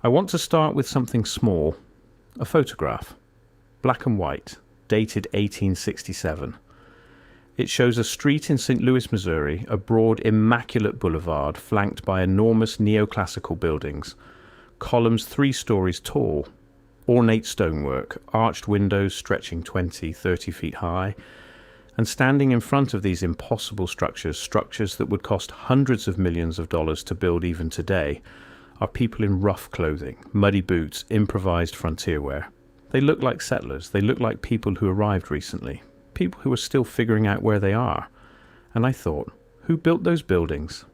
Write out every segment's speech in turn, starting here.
I want to start with something small, a photograph, black and white, dated 1867. It shows a street in St. Louis, Missouri, a broad, immaculate boulevard flanked by enormous neoclassical buildings, columns 3 stories tall, ornate stonework, arched windows stretching 20, 30 feet high, and standing in front of these impossible structures that would cost hundreds of millions of dollars to build even today, are people in rough clothing, muddy boots, improvised frontier wear. They look like settlers. They look like people who arrived recently, people who are still figuring out where they are. And I thought, who built those buildings?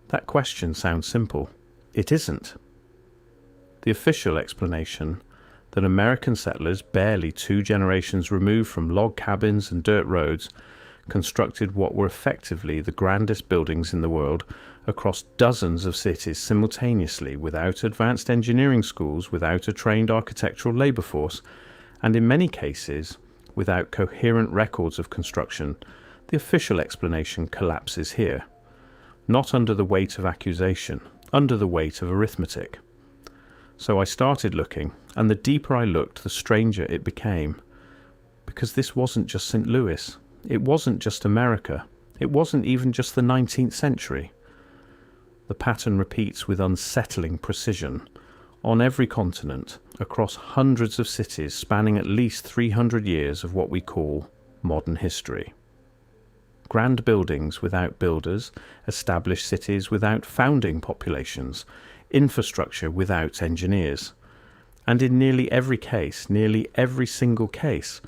That question sounds simple. It isn't. The official explanation that American settlers, barely 2 generations removed from log cabins and dirt roads, constructed what were effectively the grandest buildings in the world across dozens of cities simultaneously, without advanced engineering schools, without a trained architectural labor force, and in many cases without coherent records of construction. The official explanation collapses here, not under the weight of accusation, under the weight of arithmetic. So I started looking, and the deeper I looked, the stranger it became. Because this wasn't just St. Louis. It wasn't just America. It wasn't even just the 19th century. The pattern repeats with unsettling precision on every continent, across hundreds of cities spanning at least 300 years of what we call modern history. Grand buildings without builders, established cities without founding populations, infrastructure without engineers. And in nearly every case, nearly every single case,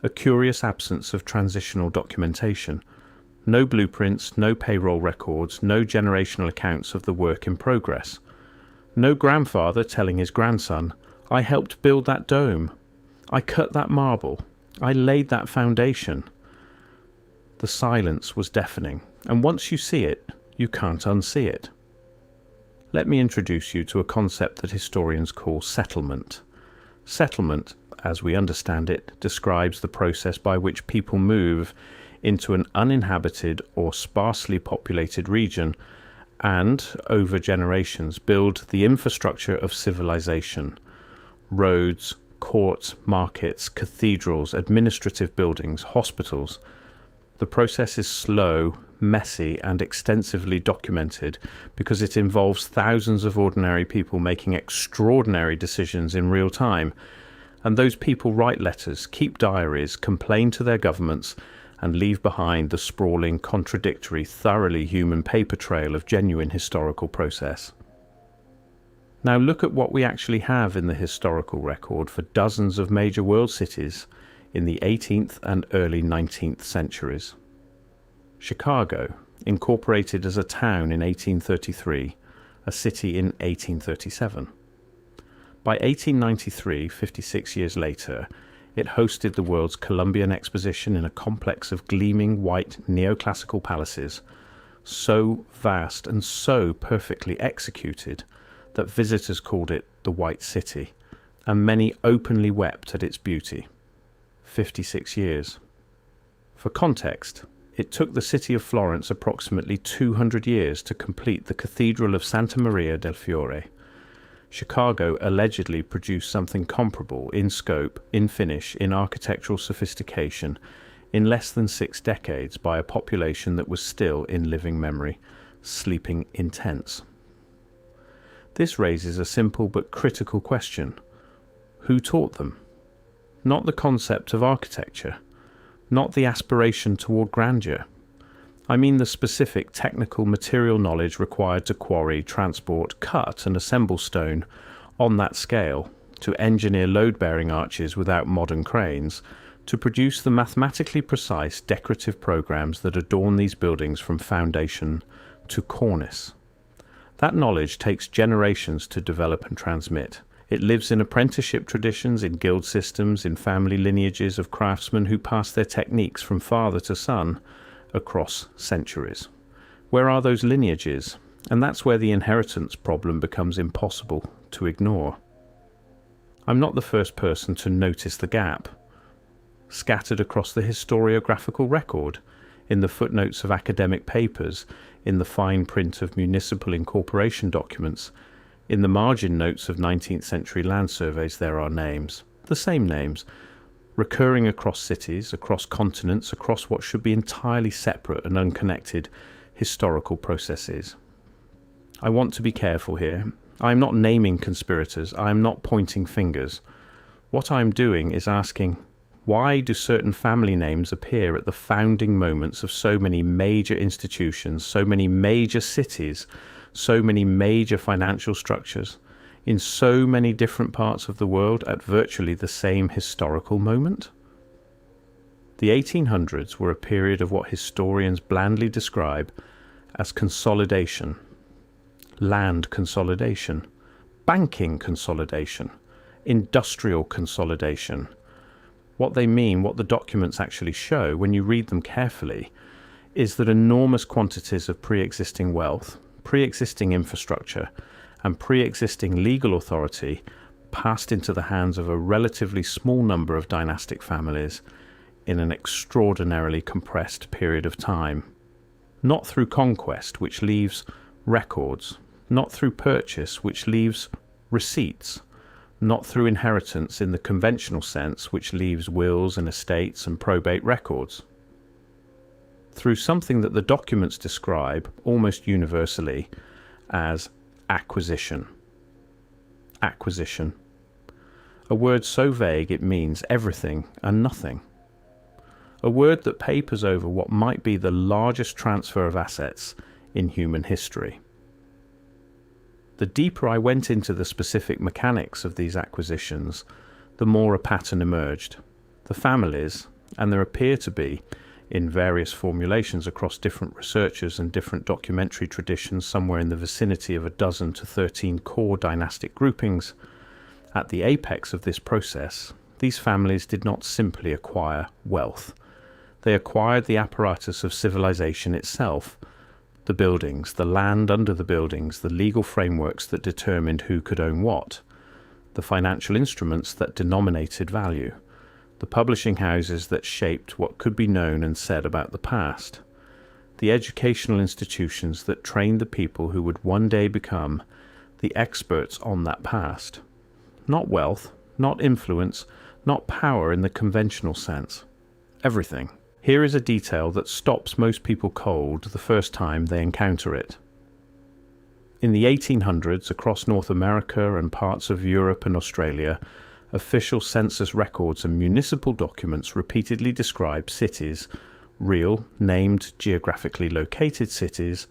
a curious absence of transitional documentation. No blueprints, no payroll records, no generational accounts of the work in progress. No grandfather telling his grandson, I helped build that dome. I cut that marble. I laid that foundation. The silence was deafening, and once you see it, you can't unsee it. Let me introduce you to a concept that historians call settlement. Settlement, as we understand it, describes the process by which people move into an uninhabited or sparsely populated region and, over generations, build the infrastructure of civilization. Roads, courts, markets, cathedrals, administrative buildings, hospitals. The process is slow, messy, and extensively documented because it involves thousands of ordinary people making extraordinary decisions in real time. And those people write letters, keep diaries, complain to their governments, and leave behind the sprawling, contradictory, thoroughly human paper trail of genuine historical process. Now look at what we actually have in the historical record for dozens of major world cities in the 18th and early 19th centuries. Chicago, incorporated as a town in 1833, a city in 1837. By 1893, 56 years later, it hosted the world's Columbian Exposition in a complex of gleaming white neoclassical palaces, so vast and so perfectly executed that visitors called it the White City, and many openly wept at its beauty. 56 years. For context, it took the city of Florence approximately 200 years to complete the Cathedral of Santa Maria del Fiore. Chicago allegedly produced something comparable in scope, in finish, in architectural sophistication, in less than 6 decades by a population that was still in living memory, sleeping in tents. This raises a simple but critical question. Who taught them? Not the concept of architecture, not the aspiration toward grandeur. I mean the specific technical material knowledge required to quarry, transport, cut and assemble stone on that scale, to engineer load-bearing arches without modern cranes, to produce the mathematically precise decorative programs that adorn these buildings from foundation to cornice. That knowledge takes generations to develop and transmit. It lives in apprenticeship traditions, in guild systems, in family lineages of craftsmen who pass their techniques from father to son across centuries. Where are those lineages? And that's where the inheritance problem becomes impossible to ignore. I'm not the first person to notice the gap. Scattered across the historiographical record, in the footnotes of academic papers, in the fine print of municipal incorporation documents, In the margin notes of 19th century land surveys there are names, the same names, recurring across cities, across continents, across what should be entirely separate and unconnected historical processes. I want to be careful here. I am not naming conspirators. I am not pointing fingers. What I am doing is asking, why do certain family names appear at the founding moments of so many major institutions, so many major cities, so many major financial structures, in so many different parts of the world at virtually the same historical moment? The 1800s were a period of what historians blandly describe as consolidation, land consolidation, banking consolidation, industrial consolidation. What they mean, what the documents actually show when you read them carefully, is that enormous quantities of pre-existing wealth, pre-existing infrastructure, and pre-existing legal authority passed into the hands of a relatively small number of dynastic families in an extraordinarily compressed period of time. Not through conquest, which leaves records, not through purchase, which leaves receipts, not through inheritance in the conventional sense, which leaves wills and estates and probate records. Through something that the documents describe almost universally as acquisition. Acquisition. A word so vague it means everything and nothing. A word that papers over what might be the largest transfer of assets in human history. The deeper I went into the specific mechanics of these acquisitions, the more a pattern emerged. The families, and there appear to be, in various formulations across different researchers and different documentary traditions, somewhere in the vicinity of 12 to 13 core dynastic groupings, at the apex of this process, these families did not simply acquire wealth. They acquired the apparatus of civilization itself, the buildings, the land under the buildings, the legal frameworks that determined who could own what, the financial instruments that denominated value, the publishing houses that shaped what could be known and said about the past, the educational institutions that trained the people who would one day become the experts on that past. Not wealth, not influence, not power in the conventional sense. Everything. Here is a detail that stops most people cold the first time they encounter it. In the 1800s, across North America and parts of Europe and Australia, official census records and municipal documents repeatedly describe cities, real, named, geographically located cities,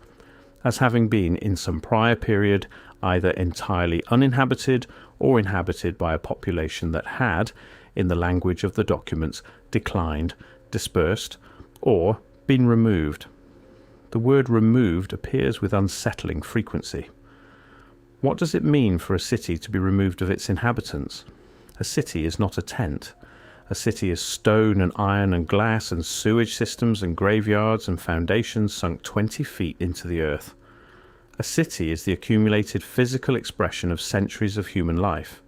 as having been in some prior period either entirely uninhabited or inhabited by a population that had, in the language of the documents, declined, dispersed, or been removed. The word removed appears with unsettling frequency. What does it mean for a city to be removed of its inhabitants? A city is not a tent. A city is stone and iron and glass and sewage systems and graveyards and foundations sunk 20 feet into the earth. A city is the accumulated physical expression of centuries of human life.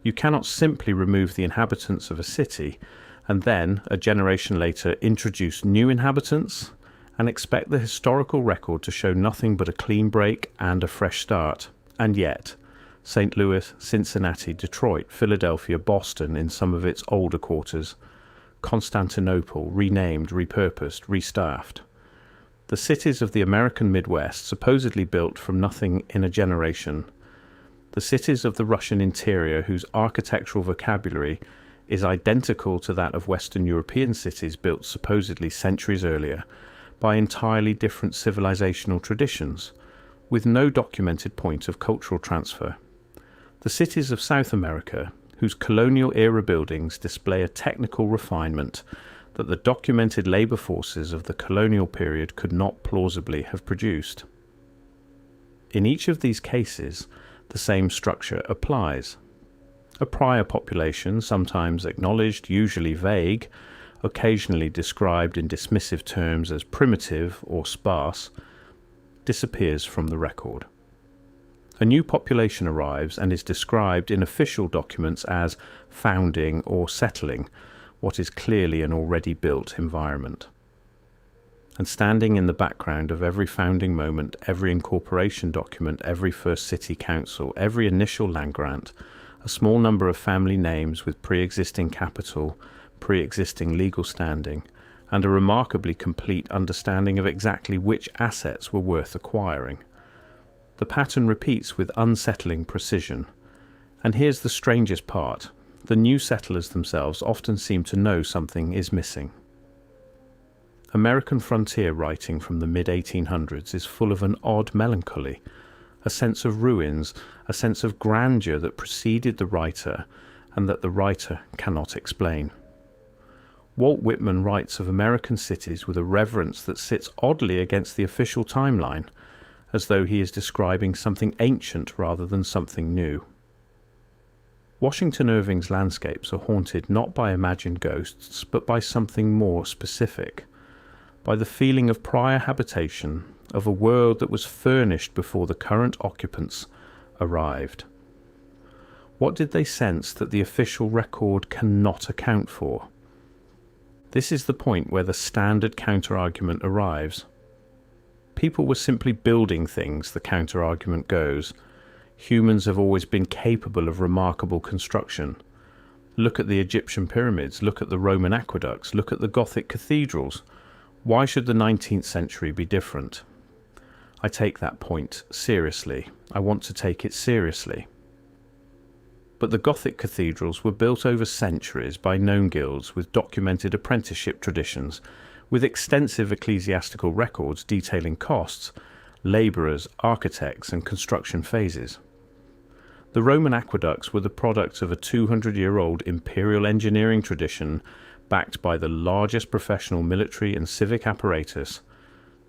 You cannot simply remove the inhabitants of a city and then, a generation later, introduce new inhabitants and expect the historical record to show nothing but a clean break and a fresh start. And yet, St. Louis, Cincinnati, Detroit, Philadelphia, Boston in some of its older quarters, Constantinople, renamed, repurposed, restaffed. The cities of the American Midwest, supposedly built from nothing in a generation. The cities of the Russian interior, whose architectural vocabulary is identical to that of Western European cities built supposedly centuries earlier by entirely different civilizational traditions, with no documented point of cultural transfer. The cities of South America, whose colonial-era buildings display a technical refinement that the documented labor forces of the colonial period could not plausibly have produced. In each of these cases, the same structure applies. A prior population, sometimes acknowledged, usually vague, occasionally described in dismissive terms as primitive or sparse, disappears from the record. A new population arrives and is described in official documents as founding or settling what is clearly an already built environment. And standing in the background of every founding moment, every incorporation document, every first city council, every initial land grant, a small number of family names with pre-existing capital, pre-existing legal standing, and a remarkably complete understanding of exactly which assets were worth acquiring. The pattern repeats with unsettling precision. And here's the strangest part. The new settlers themselves often seem to know something is missing. American frontier writing from the mid-1800s is full of an odd melancholy, a sense of ruins, a sense of grandeur that preceded the writer and that the writer cannot explain. Walt Whitman writes of American cities with a reverence that sits oddly against the official timeline, as though he is describing something ancient rather than something new. Washington Irving's landscapes are haunted not by imagined ghosts, but by something more specific, by the feeling of prior habitation, of a world that was furnished before the current occupants arrived. What did they sense that the official record cannot account for? This is the point where the standard counter-argument arrives. People were simply building things, the counter-argument goes. Humans have always been capable of remarkable construction. Look at the Egyptian pyramids, look at the Roman aqueducts, look at the Gothic cathedrals. Why should the 19th century be different? I take that point seriously. I want to take it seriously. But the Gothic cathedrals were built over centuries by known guilds with documented apprenticeship traditions, with extensive ecclesiastical records detailing costs, labourers, architects and construction phases. The Roman aqueducts were the product of a 200-year-old imperial engineering tradition backed by the largest professional military and civic apparatus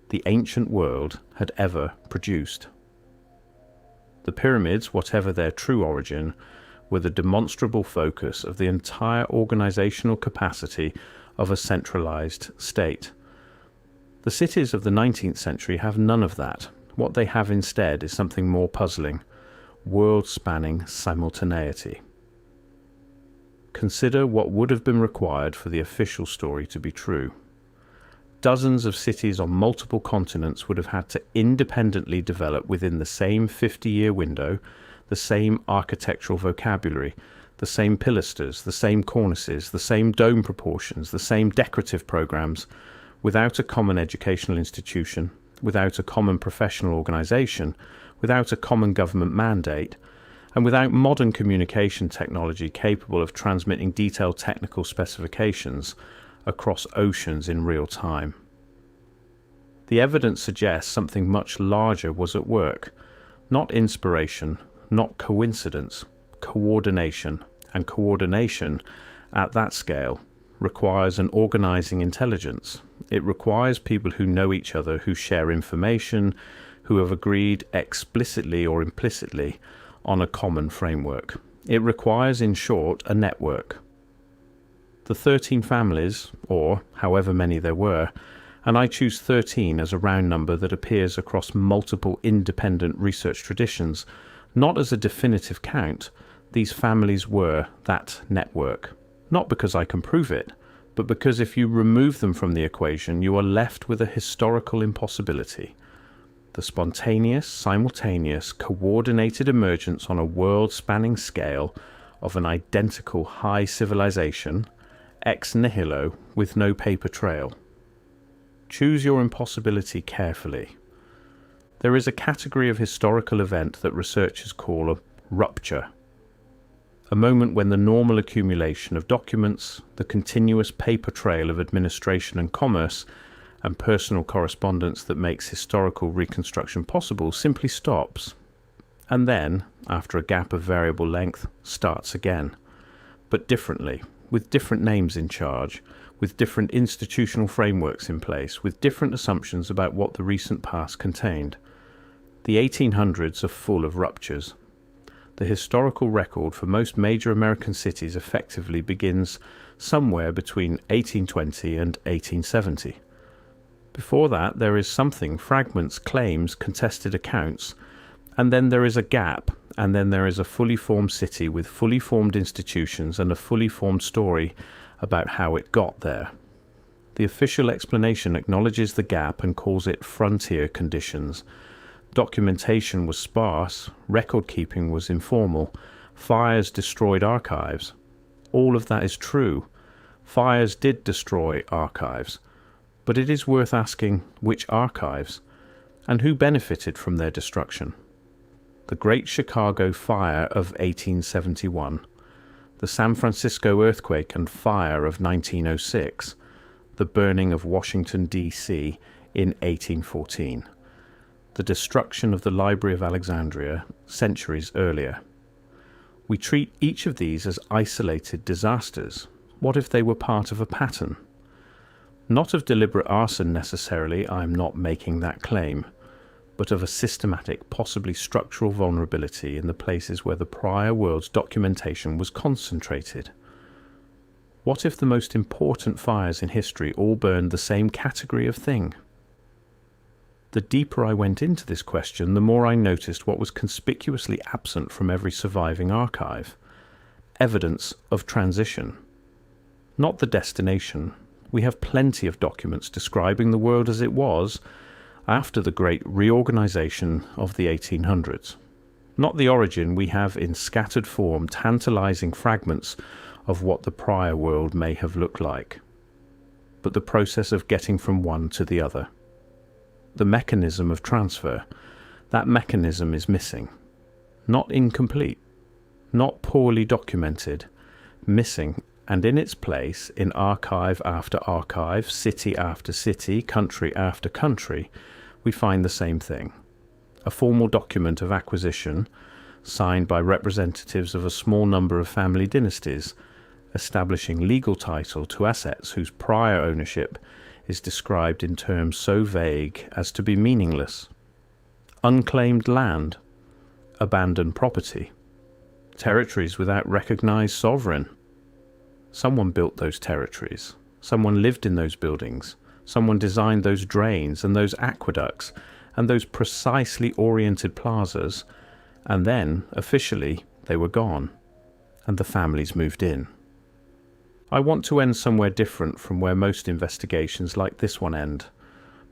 the ancient world had ever produced. The pyramids, whatever their true origin, were the demonstrable focus of the entire organizational capacity of a centralized state. The cities of the 19th century have none of that. What they have instead is something more puzzling: world-spanning simultaneity. Consider what would have been required for the official story to be true. Dozens of cities on multiple continents would have had to independently develop within the same 50-year window, the same architectural vocabulary, the same pilasters, the same cornices, the same dome proportions, the same decorative programs, without a common educational institution, without a common professional organization, without a common government mandate, and without modern communication technology capable of transmitting detailed technical specifications across oceans in real time. The evidence suggests something much larger was at work, not inspiration, not coincidence, coordination, and coordination at that scale requires an organizing intelligence. It requires people who know each other, who share information, who have agreed explicitly or implicitly on a common framework. It requires, in short, a network. The 13 families, or however many there were, and I choose 13 as a round number that appears across multiple independent research traditions, not as a definitive count. These families were that network. Not because I can prove it, but because if you remove them from the equation, you are left with a historical impossibility. The spontaneous, simultaneous, coordinated emergence on a world-spanning scale of an identical high civilization, ex nihilo, with no paper trail. Choose your impossibility carefully. There is a category of historical event that researchers call a rupture. A moment when the normal accumulation of documents, the continuous paper trail of administration and commerce, and personal correspondence that makes historical reconstruction possible simply stops, and then, after a gap of variable length, starts again, but differently, with different names in charge, with different institutional frameworks in place, with different assumptions about what the recent past contained. The 1800s are full of ruptures. The historical record for most major American cities effectively begins somewhere between 1820 and 1870. Before that, there is something, fragments, claims, contested accounts, and then there is a gap, and then there is a fully formed city with fully formed institutions and a fully formed story about how it got there. The official explanation acknowledges the gap and calls it frontier conditions. Documentation was sparse, record-keeping was informal, fires destroyed archives. All of that is true. Fires did destroy archives. But it is worth asking which archives, and who benefited from their destruction. The Great Chicago Fire of 1871, the San Francisco earthquake and fire of 1906, the burning of Washington, D.C. in 1814, the destruction of the Library of Alexandria centuries earlier. We treat each of these as isolated disasters. What if they were part of a pattern? Not of deliberate arson necessarily, I am not making that claim, but of a systematic, possibly structural vulnerability in the places where the prior world's documentation was concentrated. What if the most important fires in history all burned the same category of thing? The deeper I went into this question, the more I noticed what was conspicuously absent from every surviving archive: evidence of transition. Not the destination. We have plenty of documents describing the world as it was after the great reorganization of the 1800s. Not the origin. We have in scattered form tantalizing fragments of what the prior world may have looked like, but the process of getting from one to the other. The mechanism of transfer, that mechanism is missing. Not incomplete, not poorly documented, missing, and in its place, in archive after archive, city after city, country after country, we find the same thing. A formal document of acquisition, signed by representatives of a small number of family dynasties, establishing legal title to assets whose prior ownership is described in terms so vague as to be meaningless. Unclaimed land, abandoned property, territories without recognized sovereign. Someone built those territories, someone lived in those buildings, someone designed those drains and those aqueducts and those precisely oriented plazas, and then, officially, they were gone, and the families moved in. I want to end somewhere different from where most investigations like this one end.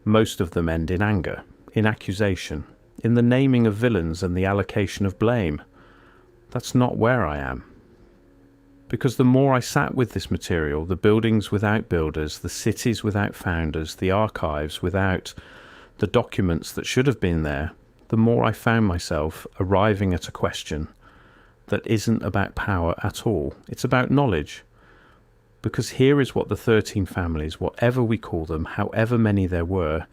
Most of them end in anger, in accusation, in the naming of villains and the allocation of blame. That's not where I am. Because the more I sat with this material, the buildings without builders, the cities without founders, the archives without the documents that should have been there, the more I found myself arriving at a question that isn't about power at all. It's about knowledge. Because here is what the 13 families, whatever we call them, however many there were,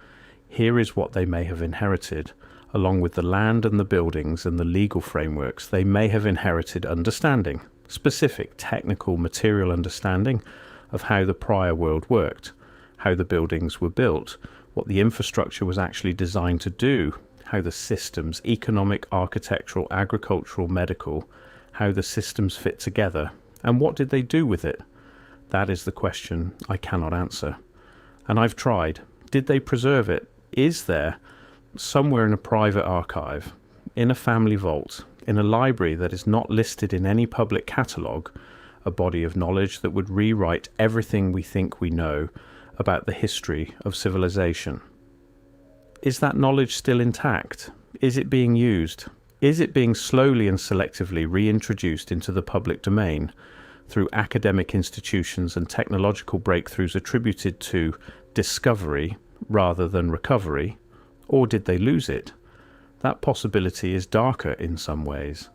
here is what they may have inherited, along with the land and the buildings and the legal frameworks. They may have inherited understanding, specific, technical, material understanding of how the prior world worked, how the buildings were built, what the infrastructure was actually designed to do, how the systems, economic, architectural, agricultural, medical, how the systems fit together, and what did they do with it? That is the question I cannot answer. And I've tried. Did they preserve it? Is there, somewhere in a private archive, in a family vault, in a library that is not listed in any public catalogue, a body of knowledge that would rewrite everything we think we know about the history of civilization? Is that knowledge still intact? Is it being used? Is it being slowly and selectively reintroduced into the public domain through academic institutions and technological breakthroughs attributed to discovery rather than recovery? Or did they lose it? That possibility is darker in some ways.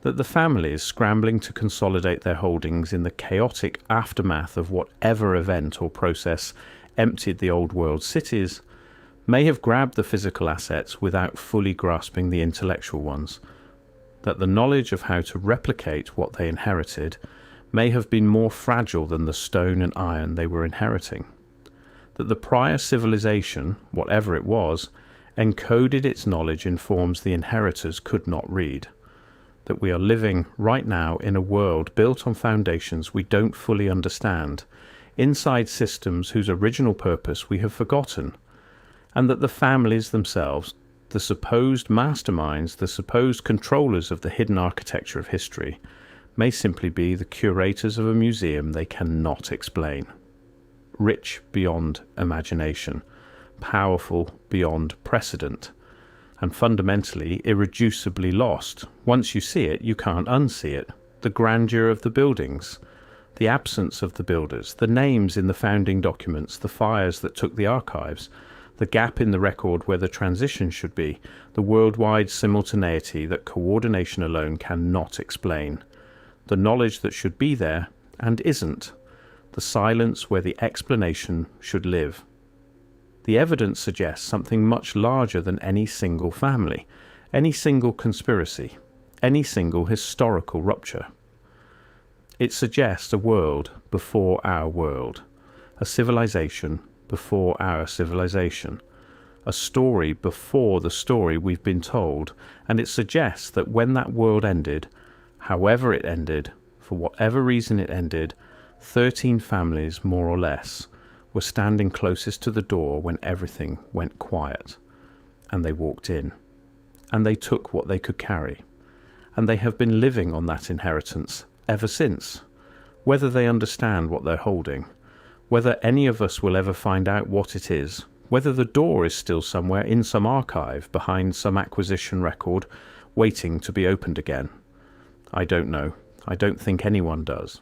That the families scrambling to consolidate their holdings in the chaotic aftermath of whatever event or process emptied the old world cities may have grabbed the physical assets without fully grasping the intellectual ones. That the knowledge of how to replicate what they inherited may have been more fragile than the stone and iron they were inheriting. That the prior civilization, whatever it was, encoded its knowledge in forms the inheritors could not read. That we are living right now in a world built on foundations we don't fully understand, inside systems whose original purpose we have forgotten, and that the families themselves, the supposed masterminds, the supposed controllers of the hidden architecture of history, may simply be the curators of a museum they cannot explain. rich beyond imagination, powerful beyond precedent, and fundamentally irreducibly lost. Once you see it, you can't unsee it. The grandeur of the buildings, the absence of the builders, the names in the founding documents, the fires that took the archives, the gap in the record where the transition should be, the worldwide simultaneity that coordination alone cannot explain, the knowledge that should be there and isn't, the silence where the explanation should live. The evidence suggests something much larger than any single family, any single conspiracy, any single historical rupture. It suggests a world before our world, a civilization before our civilization, a story before the story we've been told, and it suggests that when that world ended, however it ended, for whatever reason it ended, 13 families, more or less, were standing closest to the door when everything went quiet, and they walked in, and they took what they could carry, and they have been living on that inheritance ever since. Whether they understand what they're holding, whether any of us will ever find out what it is, whether the door is still somewhere in some archive behind some acquisition record waiting to be opened again, I don't know. I don't think anyone does.